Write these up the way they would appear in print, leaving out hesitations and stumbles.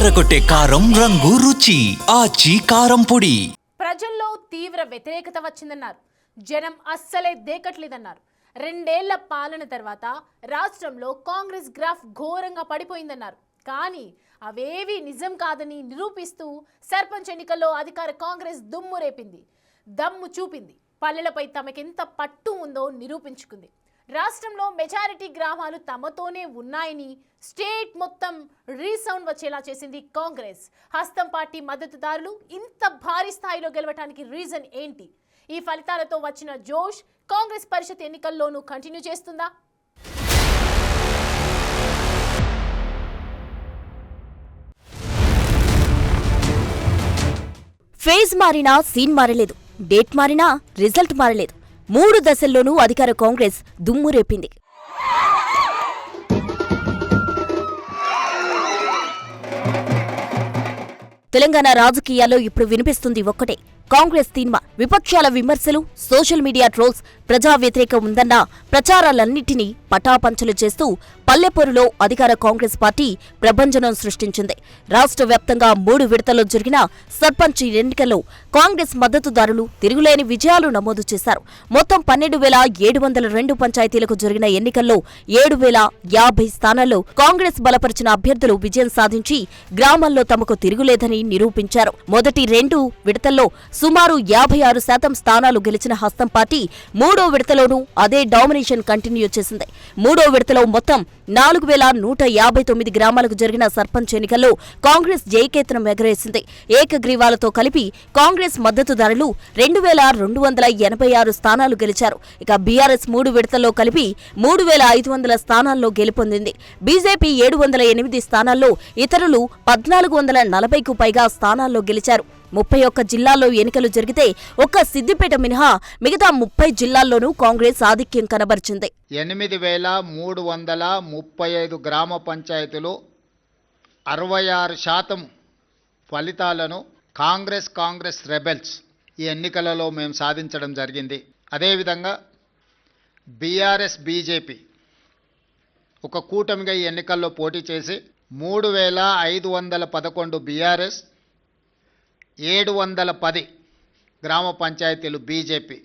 అదరకొట్టే కారం రంగు రుచి ఆచి కారం పొడి. ప్రజల్లో తీవ్ర వ్యతిరేకత వచ్చిందన్నారు. జనం అస్సలే దేకట్లేదన్నారు. 2 ఏళ్ల పాలన తర్వాత రాష్ట్రంలో కాంగ్రెస్ గ్రాఫ్ ఘోరంగా పడిపోయిందన్నారు. కానీ అవేవి నిజం కాదని నిరూపిస్తూ సర్పంచ్ ఎన్నికల్లో అధికార కాంగ్రెస్ దుమ్ము రేపింది, దమ్ము చూపింది. పల్లెలపై తమకెంత పట్టు ఉందో నిరూపించుకుంది. రాష్ట్రంలో మెజారిటీ గ్రామాలు తమతోనే ఉన్నాయని స్టేట్ మొత్తం రీసౌండ్ వచ్చేలా చేసింది కాంగ్రెస్. హస్తం పార్టీ మద్దతుదారులు ఇంత భారీ స్థాయిలో గెలవడానికి రీజన్ ఏంటి? ఈ ఫలితాలతో వచ్చిన జోష్ కాంగ్రెస్ పరిషత్ ఎన్నికల్లోనూ కంటిన్యూ చేస్తుందా? ఫేజ్ మారినా సీన్ మారలేదు, డేట్ మారినా రిజల్ట్ మారలేదు. 3 దశల్లోనూ అధికార కాంగ్రెస్ దుమ్ము రేపింది. తెలంగాణ రాజకీయాల్లో ఇప్పుడు వినిపిస్తుంది ఒక్కటే, కాంగ్రెస్ తీన్మా. విపక్షాల విమర్శలు, సోషల్ మీడియా ట్రోల్స్, ప్రజా వ్యతిరేకం ఉందన్న ప్రచారాలన్నింటినీ పటాపంచలు చేస్తూ పల్లెపూరులో అధికార కాంగ్రెస్ పార్టీ ప్రభంజనం సృష్టించింది. రాష్ట్ర వ్యాప్తంగా 3 విడతల్లో జరిగిన సర్పంచ్ ఎన్నికల్లో కాంగ్రెస్ మద్దతుదారులు తిరుగులేని విజయాలు నమోదు చేశారు. మొత్తం 12,702 పంచాయతీలకు జరిగిన ఎన్నికల్లో 7,050 స్థానాల్లో కాంగ్రెస్ బలపరిచిన అభ్యర్థులు విజయం సాధించి గ్రామాల్లో తమకు తిరుగులేదని నిరూపించారు. మొదటి 2 విడతల్లో సుమారు 56% స్థానాలు గెలిచిన హస్తం పార్టీ 3వ విడతలోనూ అదే డామినేషన్ కంటిన్యూ చేసింది. 3వ విడతలో మొత్తం 4,159 గ్రామాలకు జరిగిన సర్పంచ్ ఎన్నికల్లో కాంగ్రెస్ జయకేతనం ఎగరేసింది. ఏకగ్రీవాలతో కలిపి కాంగ్రెస్ మద్దతుదారులు 2,286 స్థానాలు గెలిచారు. ఇక బీఆర్ఎస్ 3 విడతల్లో కలిపి 3,500 స్థానాల్లో గెలుపొందింది. బీజేపీ 708 స్థానాల్లో, ఇతరులు 1,440కు పైగా స్థానాల్లో గెలిచారు. 31 జిల్లాల్లో ఎన్నికలు జరిగితే ఒక్క సిద్దిపేట మినహా మిగతా 30 జిల్లాల్లోనూ కాంగ్రెస్ ఆధిక్యం కనబరిచింది. 8,335 గ్రామ పంచాయతీలు 66% ఫలితాలను కాంగ్రెస్ రెబెల్స్ ఈ ఎన్నికలలో మేము సాధించడం జరిగింది. అదేవిధంగా బీఆర్ఎస్ బీజేపీ ఒక కూటమిగా ఈ ఎన్నికల్లో పోటీ చేసి 3,511 బీఆర్ఎస్, 710 గ్రామ పంచాయతీలు బీజేపీ,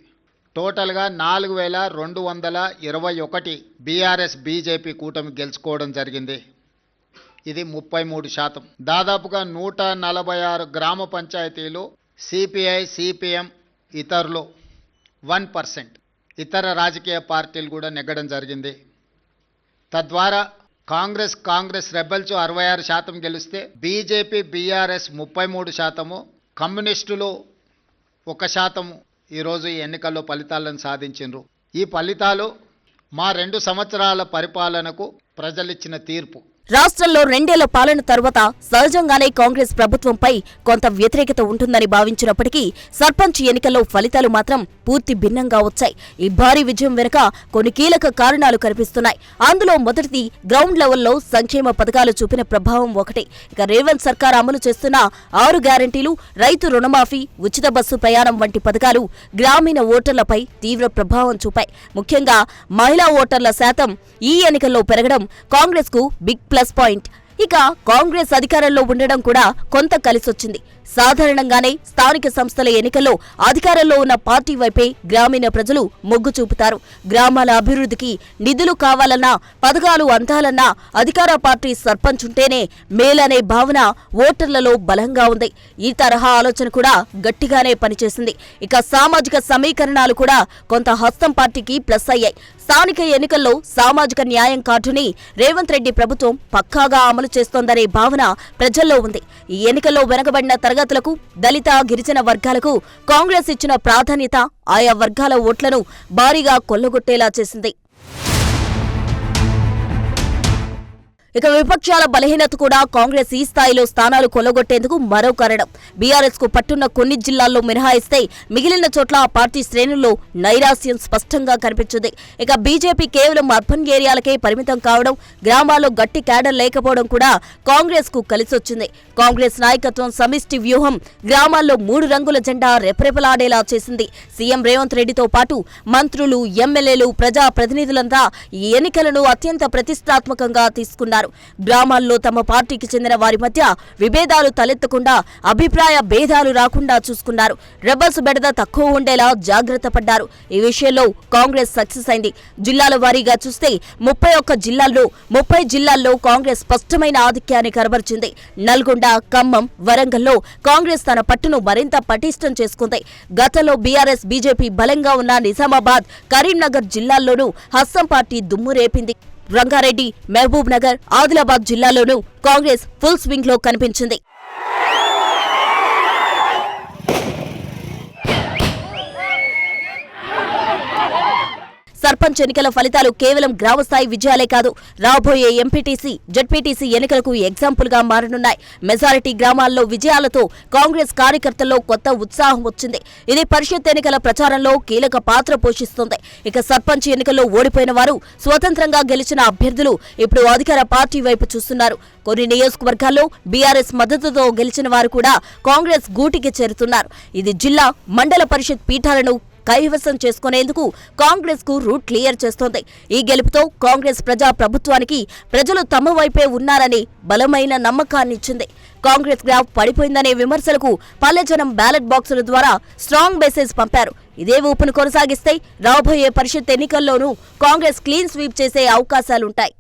టోటల్గా 4,221 బీఆర్ఎస్ బీజేపీ కూటమి గెలుచుకోవడం జరిగింది. ఇది 33%. దాదాపుగా 146 గ్రామ పంచాయతీలు సిపిఐ, సిపిఎం, ఇతరులు 1%, ఇతర రాజకీయ పార్టీలు కూడా నెగ్గడం జరిగింది. తద్వారా కాంగ్రెస్ రెబెల్స్ 66% గెలిస్తే బీజేపీ బీఆర్ఎస్ 33%, కమ్యూనిస్టులు 1% ఈరోజు ఈ ఎన్నికల్లో ఫలితాలను సాధించారు. ఈ ఫలితాలు మా 2 సంవత్సరాల పరిపాలనకు ప్రజలిచ్చిన తీర్పు. రాష్ట్రంలో 2 ఏళ్ల పాలన తర్వాత సహజంగానే కాంగ్రెస్ ప్రభుత్వంపై కొంత వ్యతిరేకత ఉంటుందని భావించినప్పటికీ సర్పంచ్ ఎన్నికల్లో ఫలితాలు మాత్రం పూర్తి భిన్నంగా వచ్చాయి. ఈ భారీ విజయం వెనుక కొన్ని కీలక కారణాలు కనిపిస్తున్నాయి. అందులో మొదటిది గ్రౌండ్ లెవెల్లో సంక్షేమ పథకాలు చూపిన ప్రభావం ఒకటే. ఇక రేవంత్ సర్కార్ అమలు చేస్తున్న 6 గ్యారంటీలు, రైతు రుణమాఫీ, ఉచిత బస్సు ప్రయాణం వంటి పథకాలు గ్రామీణ ఓటర్లపై తీవ్ర ప్రభావం చూపాయి. ముఖ్యంగా మహిళా ఓటర్ల శాతం ఈ ఎన్నికల్లో పెరగడం కాంగ్రెస్ కు బిగ్ ప్లస్ పాయింట్. ఇక కాంగ్రెస్ అధికారంలో ఉండడం కూడా కొంత కలిసొచ్చింది. సాధారణంగానే స్థానిక సంస్థల ఎన్నికల్లో అధికారంలో ఉన్న పార్టీ వైపే గ్రామీణ ప్రజలు మొగ్గు చూపుతారు. గ్రామాల అభివృద్ధికి నిధులు కావాలన్నా, పథకాలు అందాలన్నా అధికార పార్టీ సర్పంచ్ ఉంటేనే మేలనే భావన ఓటర్లలో బలంగా ఉంది. ఈ తరహా ఆలోచన కూడా గట్టిగానే పనిచేసింది. ఇక సామాజిక సమీకరణాలు కూడా కొంత హస్తం పార్టీకి ప్లస్ అయ్యాయి. స్థానిక ఎన్నికల్లో సామాజిక న్యాయం కార్డుని రేవంత్ రెడ్డి ప్రభుత్వం పక్కాగా అమలు చేస్తోందనే భావన ప్రజల్లో ఉంది. ఈ ఎన్నికల్లో వెనుకబడిన తరగతులకు, దళిత, గిరిజన వర్గాలకు కాంగ్రెస్ ఇచ్చిన ప్రాధాన్యత ఆయా వర్గాల ఓట్లను భారీగా కొల్లగొట్టేలా చేసింది. ఇక విపక్షాల బలహీనత కూడా కాంగ్రెస్ ఈ స్థాయిలో స్థానాలు కొల్లగొట్టేందుకు మరో కారణం. బీఆర్ఎస్ కు పట్టున్న కొన్ని జిల్లాల్లో మినహాయిస్తే మిగిలిన చోట్ల ఆ పార్టీ శ్రేణుల్లో నైరాస్యం స్పష్టంగా కనిపించింది. ఇక బీజేపీ కేవలం అర్బన్ ఏరియాలకే పరిమితం కావడం, గ్రామాల్లో గట్టి క్యాడర్ లేకపోవడం కూడా కాంగ్రెస్ కు కలిసొచ్చింది. కాంగ్రెస్ నాయకత్వం సమిష్టి వ్యూహం గ్రామాల్లో 3 రంగుల జెండా రెపరెపలాడేలా చేసింది. సీఎం రేవంత్ రెడ్డితో పాటు మంత్రులు, ఎమ్మెల్యేలు, ప్రజా ప్రతినిధులంతా ఈ ఎన్నికలను అత్యంత ప్రతిష్టాత్మకంగా తీసుకున్నారు. చేస్తున్నారు. గ్రామాల్లో తమ పార్టీకి చెందిన వారి మధ్య విభేదాలు తలెత్తకుండా, అభిప్రాయ భేదాలు రాకుండా చూసుకున్నారు. రెబల్స్ బెడద తక్కువ ఉండేలా జాగ్రత్త పడ్డారు. ఈ విషయంలో కాంగ్రెస్ సక్సెస్ అయింది. జిల్లాల వారీగా చూస్తే 31 జిల్లాల్లో 30 జిల్లాల్లో కాంగ్రెస్ స్పష్టమైన ఆధిక్యాన్ని కనబరిచింది. నల్గొండ, ఖమ్మం, వరంగల్లో కాంగ్రెస్ తన పట్టును మరింత పటిష్టం చేసుకుంది. గతంలో బీఆర్ఎస్ బీజేపీ బలంగా ఉన్న నిజామాబాద్, కరీంనగర్ జిల్లాల్లోనూ హస్తం పార్టీ దుమ్ము రేపింది. రంగారెడ్డి, మహబూబ్ నగర్, ఆదిలాబాద్ జిల్లాల్లోనూ కాంగ్రెస్ ఫుల్ స్వింగ్ లో కనిపించింది. సర్పంచ్ ఎన్నికల ఫలితాలు కేవలం గ్రామస్థాయి విజయాలే కాదు, రాబోయే ఎంపీటీసీ, జడ్పీటీసీ ఎన్నికలకు ఎగ్జాంపుల్ గా మారనున్నాయి. మెజారిటీ గ్రామాల్లో విజయాలతో కాంగ్రెస్ కార్యకర్తల్లో కొత్త ఉత్సాహం వచ్చింది. ఇది పరిషత్ ఎన్నికల ప్రచారంలో కీలక పాత్ర పోషిస్తోంది. ఇక సర్పంచ్ ఎన్నికల్లో ఓడిపోయిన వారు, స్వతంత్రంగా గెలిచిన అభ్యర్థులు ఇప్పుడు అధికార పార్టీ వైపు చూస్తున్నారు. కొన్ని నియోజకవర్గాల్లో బీఆర్ఎస్ మద్దతుతో గెలిచిన వారు కూడా కాంగ్రెస్ గూటికి చేరుతున్నారు. ఇది జిల్లా, మండల పరిషత్ పీఠాలను కైవసం చేసుకునేందుకు కాంగ్రెస్ కు రూట్ క్లియర్ చేస్తోంది. ఈ గెలుపుతో కాంగ్రెస్ ప్రజా ప్రభుత్వానికి ప్రజలు తమ వైపే ఉన్నారని బలమైన నమ్మకాన్నిచ్చింది. కాంగ్రెస్ గ్రాఫ్ పడిపోయిందనే విమర్శలకు పల్లెజనం బ్యాలెట్ బాక్సుల ద్వారా స్ట్రాంగ్ మెసేజ్ పంపారు. ఇదే ఊపును కొనసాగిస్తే రాబోయే పరిషత్ ఎన్నికల్లోనూ కాంగ్రెస్ క్లీన్ స్వీప్ చేసే అవకాశాలుంటాయి.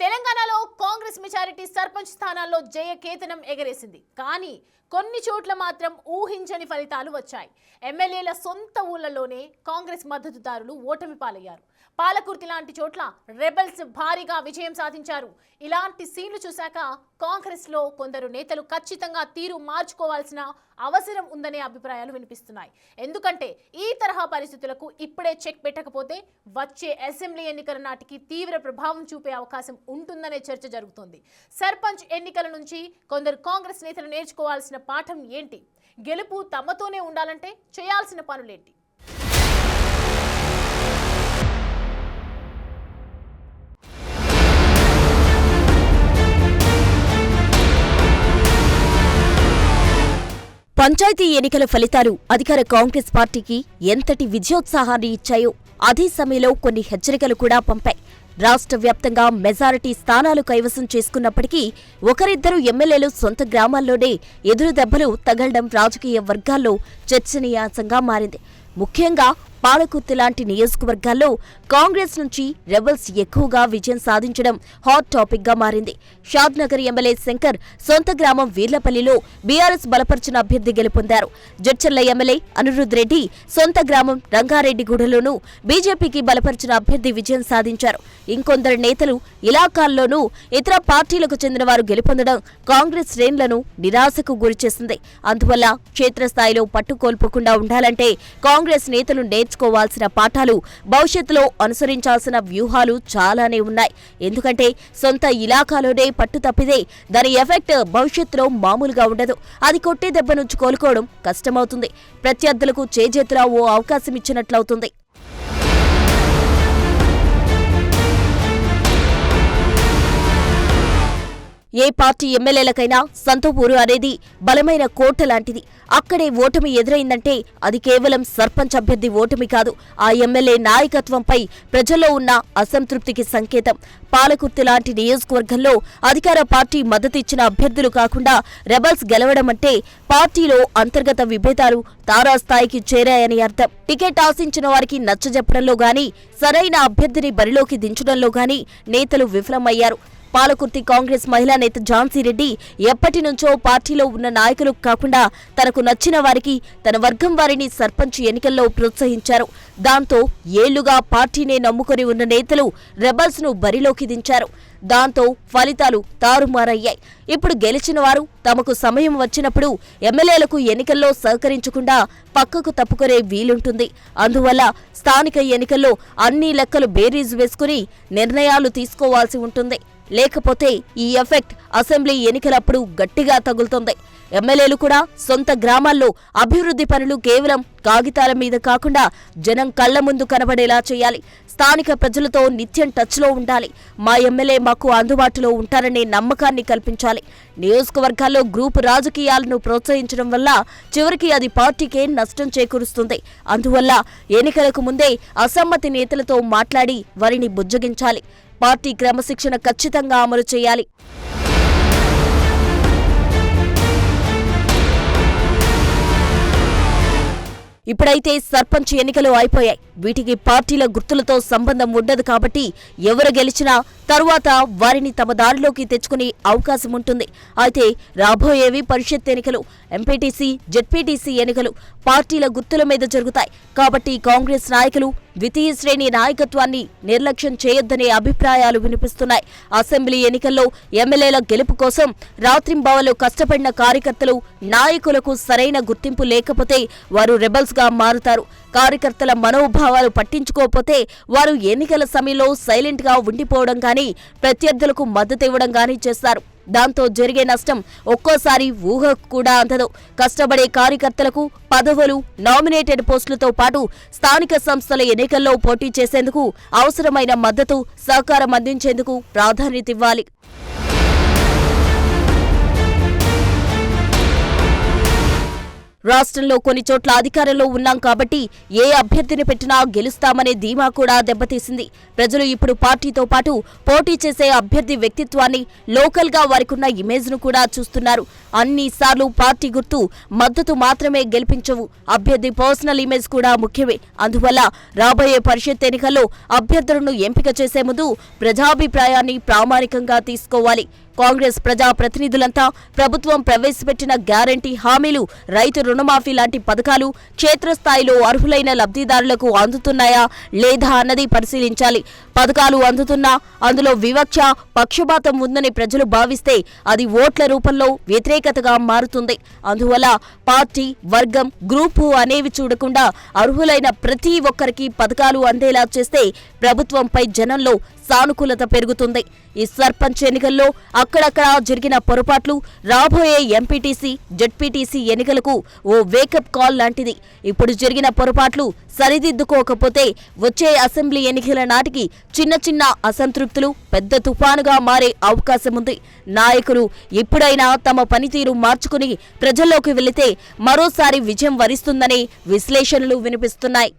తెలంగాణలో కాంగ్రెస్ మెజారిటీ సర్పంచ్ స్థానాల్లో జయకేతనం ఎగరేసింది. కానీ కొన్ని చోట్ల మాత్రం ఊహించని ఫలితాలు వచ్చాయి. ఎమ్మెల్యేల సొంత ఊళ్లలోనే కాంగ్రెస్ మద్దతుదారులు ఓటమి పాలయ్యారు. పాలకుర్తి లాంటి చోట్ల రెబల్స్ భారీగా విజయం సాధించారు. ఇలాంటి సీన్లు చూశాక కాంగ్రెస్ లో కొందరు నేతలు ఖచ్చితంగా తీరు మార్చుకోవాల్సిన అవసరం ఉందనే అభిప్రాయాలు వినిపిస్తున్నాయి. ఎందుకంటే ఈ తరహా పరిస్థితులకు ఇప్పుడే చెక్ పెట్టకపోతే వచ్చే అసెంబ్లీ ఎన్నికల నాటికి తీవ్ర ప్రభావం చూపే అవకాశం ఉంటుందనే చర్చ జరుగుతోంది. సర్పంచ్ ఎన్నికల నుంచి కొందరు కాంగ్రెస్ నేతలు నేర్చుకోవాల్సిన పాఠం ఏంటి? గెలుపు తమతోనే ఉండాలంటే చేయాల్సిన పనులేంటి? పంచాయతీ ఎన్నికల ఫలితాలు అధికార కాంగ్రెస్ పార్టీకి ఎంతటి విజయోత్సాహాన్ని ఇచ్చాయో అదే సమయంలో కొన్ని హెచ్చరికలు కూడా పంపాయి. రాష్ట్ర వ్యాప్తంగా మెజారిటీ స్థానాలు కైవసం చేసుకున్నప్పటికీ ఒకరిద్దరు ఎమ్మెల్యేలు సొంత గ్రామాల్లోనే ఎదురు దెబ్బలు తగలడం రాజకీయ వర్గాల్లో చర్చనీయాంశంగా మారింది. ముఖ్యంగా పాలకుర్తి లాంటి నియోజకవర్గాల్లో కాంగ్రెస్ నుంచి రెబల్స్ ఎక్కువగా విజయం సాధించడం హాట్ టాపిక్ గా మారింది. షాద్నగర్ ఎమ్మెల్యే శంకర్ సొంత గ్రామం వీర్లపల్లిలో బీఆర్ఎస్ బలపరిచిన అభ్యర్థి గెలుపొందారు. జడ్చర్ల ఎమ్మెల్యే అనిరుద్ రెడ్డి సొంత గ్రామం రంగారెడ్డిగూడలోనూ బీజేపీకి బలపరిచిన అభ్యర్థి విజయం సాధించారు. ఇంకొందరు నేతలు ఇలాకాల్లోనూ ఇతర పార్టీలకు చెందిన వారు గెలుపొందడం కాంగ్రెస్ శ్రేణులను నిరాశకు గురిచేసింది. అందువల్ల క్షేత్రస్థాయిలో పట్టుకోల్పోకుండా ఉండాలంటే కాంగ్రెస్ నేతలు నేర్చుకోవాల్సిన పాఠాలు, భవిష్యత్తులో అనుసరించాల్సిన వ్యూహాలు చాలానే ఉన్నాయి. ఎందుకంటే సొంత ఇలాకాలోనే పట్టు తప్పిదే దాని ఎఫెక్ట్ భవిష్యత్తులో మామూలుగా ఉండదు. అది కొట్టే దెబ్బ నుంచి కోలుకోవడం కష్టమవుతుంది. ప్రత్యర్థులకు చేజేతులా ఓ అవకాశం ఇచ్చినట్లవుతుంది. ఏ పార్టీ ఎమ్మెల్యేలకైనా సొంత ఊరు అనేది బలమైన కోట లాంటిది. అక్కడే ఓటమి ఎదురైందంటే అది కేవలం సర్పంచ్ అభ్యర్థి ఓటమి కాదు, ఆ ఎమ్మెల్యే నాయకత్వంపై ప్రజల్లో ఉన్న అసంతృప్తికి సంకేతం. పాలకుర్తి లాంటి నియోజకవర్గంలో అధికార పార్టీ మద్దతిచ్చిన అభ్యర్థులు కాకుండా రెబల్స్ గెలవడం అంటే పార్టీలో అంతర్గత విభేదాలు తారాస్థాయికి చేరాయని అర్థం. టికెట్ ఆశించిన వారికి నచ్చజెప్పడంలో గానీ, సరైన అభ్యర్థిని బరిలోకి దించడంలో గానీ నేతలు విఫలమయ్యారు. పాలకుర్తి కాంగ్రెస్ మహిళా నేత ఝాన్సీ రెడ్డి ఎప్పటి నుంచో పార్టీలో ఉన్న నాయకులు కాకుండా తనకు నచ్చిన వారికి, తన వర్గం వారిని సర్పంచ్ ఎన్నికల్లో ప్రోత్సహించారు. దాంతో ఏళ్లుగా పార్టీనే నమ్ముకొని ఉన్న నేతలు రెబల్స్ ను బరిలోకి దించారు. దాంతో ఫలితాలు తారుమారయ్యాయి. ఇప్పుడు గెలిచిన వారు తమకు సమయం వచ్చినప్పుడు ఎమ్మెల్యేలకు ఎన్నికల్లో సహకరించకుండా పక్కకు తప్పుకునే వీలుంటుంది. అందువల్ల స్థానిక ఎన్నికల్లో అన్ని లెక్కలు బేరీజు వేసుకుని నిర్ణయాలు తీసుకోవాల్సి ఉంటుంది. లేకపోతే ఈ ఎఫెక్ట్ అసెంబ్లీ ఎన్నికలప్పుడు గట్టిగా తగులుతుంది. ఎమ్మెల్యేలు కూడా సొంత గ్రామాల్లో అభివృద్ధి పనులు కేవలం కాగితాల మీద కాకుండా జనం కళ్ల ముందు కనబడేలా చేయాలి. స్థానిక ప్రజలతో నిత్యం టచ్లో ఉండాలి. మా ఎమ్మెల్యే మాకు అందుబాటులో ఉంటారనే నమ్మకాన్ని కల్పించాలి. నియోజకవర్గాల్లో గ్రూపు రాజకీయాలను ప్రోత్సహించడం వల్ల చివరికి అది పార్టీకే నష్టం చేకూరుస్తుంది. అందువల్ల ఎన్నికలకు ముందే అసమ్మతి నేతలతో మాట్లాడి వారిని బుజ్జగించాలి. పార్టీ క్రమశిక్షణ ఖచ్చితంగా అమలు చేయాలి. ఇప్పుడైతే సర్పంచ్ ఎన్నికలు అయిపోయాయి. వీటికి పార్టీల గుర్తులతో సంబంధం ఉండదు కాబట్టి ఎవరు గెలిచినా తరువాత వారిని తమ దారిలోకి తెచ్చుకునే అవకాశం ఉంటుంది. అయితే రాబోయేవి పరిషత్ ఎన్నికలు, ఎంపీటీసీ, జెడ్పీటీసీ ఎన్నికలు పార్టీల గుర్తుల మీద జరుగుతాయి. కాబట్టి కాంగ్రెస్ నాయకులు ద్వితీయ శ్రేణి నాయకత్వాన్ని నిర్లక్ష్యం చేయొద్దనే అభిప్రాయాలు వినిపిస్తున్నాయి. అసెంబ్లీ ఎన్నికల్లో ఎమ్మెల్యేల గెలుపు కోసం రాత్రింబవళ్లు కష్టపడిన కార్యకర్తలు, నాయకులకు సరైన గుర్తింపు లేకపోతే వారు రెబల్స్ గా మారుతారు. కార్యకర్తల మనోభావాలు పట్టించుకోకపోతే వారు ఎన్నికల సమయంలో సైలెంట్ గా ఉండిపోవడం గానీ, ప్రత్యర్థులకు మద్దతు ఇవ్వడం గానీ చేస్తారు. దాంతో జరిగే నష్టం ఒక్కోసారి ఊహకు కూడా అందదు. కష్టపడే కార్యకర్తలకు పదవులు, నామినేటెడ్ పోస్టులతో పాటు స్థానిక సంస్థల ఎన్నికల్లో పోటీ చేసేందుకు అవసరమైన మద్దతు, సహకారం అందించేందుకు ప్రాధాన్యత ఇవ్వాలి. రాష్ట్రంలో కొన్ని చోట్ల అధికారంలో ఉన్నాం కాబట్టి ఏ అభ్యర్థిని పెట్టినా గెలుస్తామనే ధీమా కూడా దెబ్బతీసింది. ప్రజలు ఇప్పుడు పార్టీతో పాటు పోటీ చేసే అభ్యర్థి వ్యక్తిత్వాన్ని, లోకల్గా వారికున్న ఇమేజ్ను కూడా చూస్తున్నారు. అన్నిసార్లు పార్టీ గుర్తు, మద్దతు మాత్రమే గెలిపించవు. అభ్యర్థి పర్సనల్ ఇమేజ్ కూడా ముఖ్యమే. అందువల్ల రాబోయే పరిషత్ ఎన్నికల్లో అభ్యర్థులను ఎంపిక చేసే ముందు ప్రజాభిప్రాయాన్ని ప్రామాణికంగా తీసుకోవాలి. కాంగ్రెస్ ప్రజా ప్రతినిధులంతా ప్రభుత్వం ప్రవేశపెట్టిన గ్యారంటీ హామీలు, రైతు రుణమాఫీ లాంటి పథకాలు క్షేత్రస్థాయిలో అర్హులైన లబ్ధిదారులకు అందుతున్నాయా లేదా అన్నది పరిశీలించాలి. పథకాలు అందుతున్నా అందులో వివక్ష, పక్షపాతం ఉందని ప్రజలు భావిస్తే అది ఓట్ల రూపంలో వ్యతిరేకతగా మారుతుంది. అందువల్ల పార్టీ, వర్గం, గ్రూపు అనేవి చూడకుండా అర్హులైన ప్రతి ఒక్కరికి పథకాలు అందేలా చేస్తే ప్రభుత్వంపై జనంలో సానుకూలత పెరుగుతుంది. ఈ సర్పంచ్ ఎన్నికల్లో అక్కడక్కడా జరిగిన పొరపాట్లు రాబోయే ఎంపీటీసీ, జెడ్పీటీసీ ఎన్నికలకు ఓ వేకప్ కాల్ లాంటిది. ఇప్పుడు జరిగిన పొరపాట్లు సరిదిద్దుకోకపోతే వచ్చే అసెంబ్లీ ఎన్నికల నాటికి చిన్న చిన్న అసంతృప్తులు పెద్ద తుఫానుగా మారే అవకాశముంది. నాయకులు ఎప్పుడైనా తమ పనితీరు మార్చుకుని ప్రజల్లోకి వెళితే మరోసారి విజయం వరిస్తుందనే విశ్లేషణలు వినిపిస్తున్నాయి.